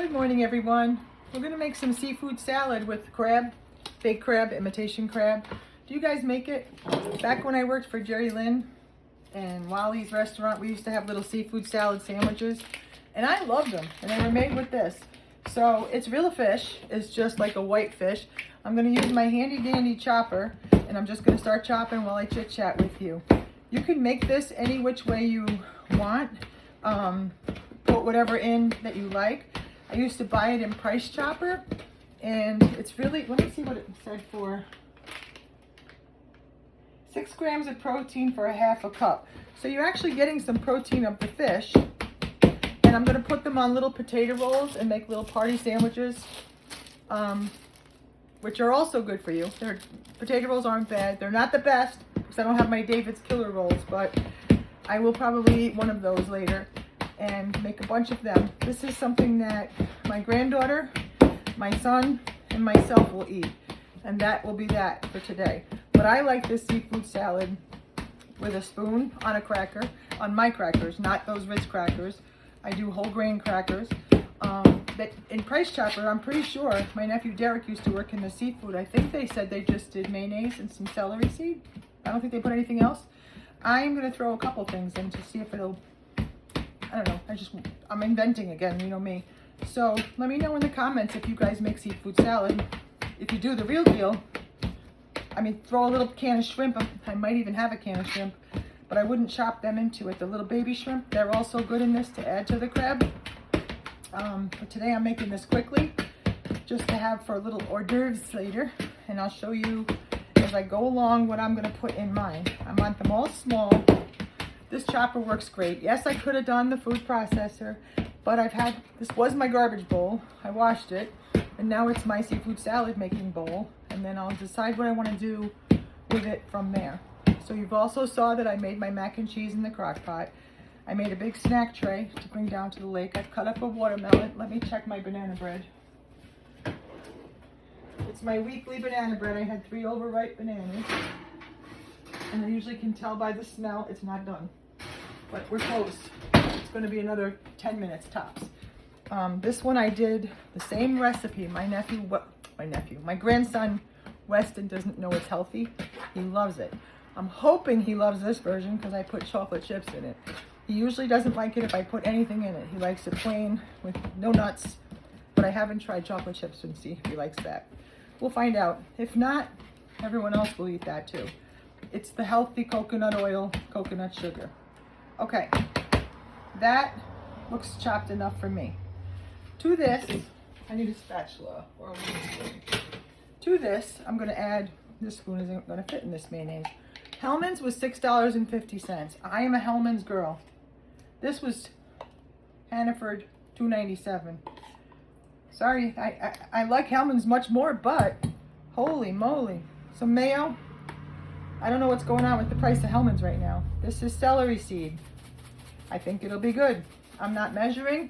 Good morning, everyone. We're gonna make some seafood salad with crab, fake crab, imitation crab. Do you guys make it? Back when I worked for Jerry Lynn and Wally's restaurant, we used to have little seafood salad sandwiches, and I loved them, and they were made with this. So it's real fish, it's just like a white fish. I'm gonna use my handy dandy chopper, and I'm just gonna start chopping while I chit chat with you. You can make this any which way you want. Put whatever in that you like. I used to buy it in Price Chopper, and it's really, let me see what it said for. 6 grams of protein for a half a cup. So you're actually getting some protein of the fish. And I'm gonna put them on little potato rolls and make little party sandwiches, which are also good for you. Potato rolls aren't bad. They're not the best, because I don't have my David's Killer Rolls, but I will probably eat one of those later and make a bunch of them. This is something that my granddaughter, my son, and myself will eat. And that will be that for today. But I like this seafood salad with a spoon on a cracker, on my crackers, not those Ritz crackers. I do whole grain crackers. But in Price Chopper, I'm pretty sure, my nephew Derek used to work in the seafood. I think they said they just did mayonnaise and some celery seed. I don't think they put anything else. I'm gonna throw a couple things in to see if it'll, I don't know, I'm inventing again, you know me. So let me know in the comments if you guys make seafood salad. If you do the real deal, I mean, throw a little can of shrimp. I might even have a can of shrimp, but I wouldn't chop them into it. The little baby shrimp, they're also good in this to add to the crab. But today I'm making this quickly, just to have for little hors d'oeuvres later. And I'll show you as I go along what I'm gonna put in mine. I want them all small. This chopper works great. Yes, I could have done the food processor, but this was my garbage bowl. I washed it, and now it's my seafood salad making bowl. And then I'll decide what I want to do with it from there. So you've also saw that I made my mac and cheese in the crock pot. I made a big snack tray to bring down to the lake. I've cut up a watermelon. Let me check my banana bread. It's my weekly banana bread. I had 3 overripe bananas. And I usually can tell by the smell it's not done. But we're close. It's going to be another 10 minutes tops. This one I did the same recipe. My grandson Weston doesn't know it's healthy. He loves it. I'm hoping he loves this version because I put chocolate chips in it. He usually doesn't like it if I put anything in it. He likes it plain with no nuts. But I haven't tried chocolate chips and see if he likes that. We'll find out. If not, everyone else will eat that too. It's the healthy coconut oil, coconut sugar. Okay, that looks chopped enough for me. To this, I need a spatula or a wooden spoon. To this, I'm gonna add, this spoon isn't gonna fit in this mayonnaise. Hellmann's was $6.50. I am a Hellmann's girl. This was Hannaford, $2.97. Sorry, I like Hellmann's much more, but holy moly. Some mayo. I don't know what's going on with the price of Hellmann's right now. This is celery seed. I think it'll be good. I'm not measuring.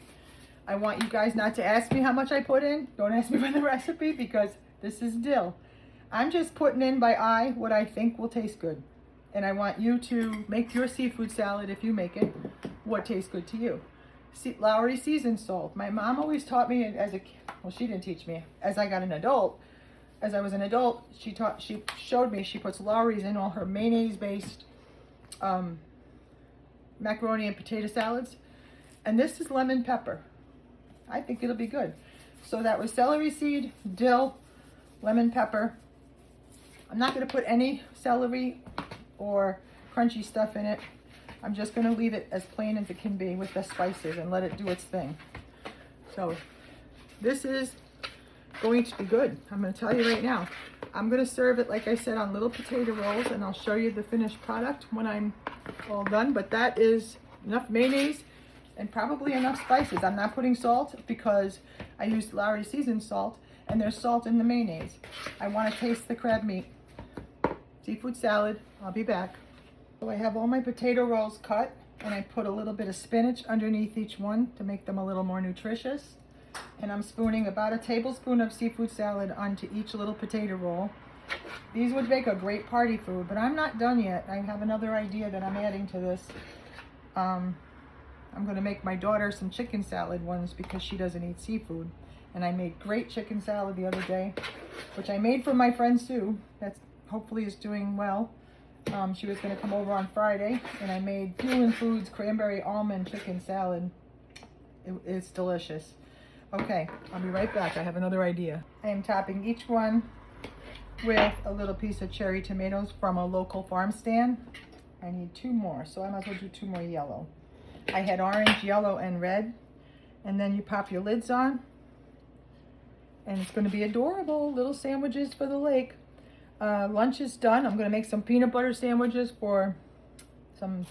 I want you guys not to ask me how much I put in. Don't ask me for the recipe because this is dill. I'm just putting in by eye what I think will taste good. And I want you to make your seafood salad, if you make it, what tastes good to you. Lowry seasoned salt. My mom always taught me as a kid. Well, she didn't teach me. As I got an adult, as I was an adult, she showed me she puts Lowry's in all her mayonnaise-based macaroni and potato salads. And this is lemon pepper. I think it'll be good. So that was celery seed, dill, lemon pepper. I'm not going to put any celery or crunchy stuff in it. I'm just going to leave it as plain as it can be with the spices and let it do its thing. So this is going to be good. I'm going to tell you right now. I'm going to serve it, like I said, on little potato rolls, and I'll show you the finished product when I'm all done. But that is enough mayonnaise and probably enough spices. I'm not putting salt because I used Lowry seasoned salt, and there's salt in the mayonnaise. I want to taste the crab meat. Seafood salad. I'll be back. So I have all my potato rolls cut, and I put a little bit of spinach underneath each one to make them a little more nutritious. And I'm spooning about a tablespoon of seafood salad onto each little potato roll. These would make a great party food, but I'm not done yet. I have another idea that I'm adding to this. I'm gonna make my daughter some chicken salad ones because she doesn't eat seafood. And I made great chicken salad the other day, which I made for my friend Sue. That's hopefully is doing well. She was gonna come over on Friday, and I made Fuel and Foods cranberry almond chicken salad. It's delicious. Okay, I'll be right back. I have another idea. I am topping each one with a little piece of cherry tomatoes from a local farm stand. I need 2 more, so I might as well do 2 more yellow. I had orange, yellow, and red. And then you pop your lids on. And it's going to be adorable. Little sandwiches for the lake. Lunch is done. I'm going to make some peanut butter sandwiches for some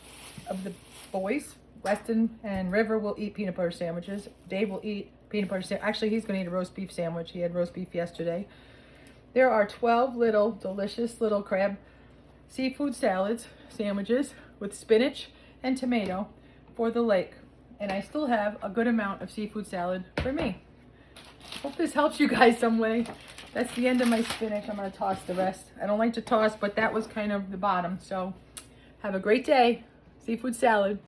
of the boys. Weston and River will eat peanut butter sandwiches. Dave will eat peanut butter sandwich. Actually, he's going to eat a roast beef sandwich. He had roast beef yesterday. There are 12 little delicious little crab seafood salads, sandwiches with spinach and tomato for the lake. And I still have a good amount of seafood salad for me. Hope this helps you guys some way. That's the end of my spinach. I'm going to toss the rest. I don't like to toss, but that was kind of the bottom. So have a great day. Seafood salad.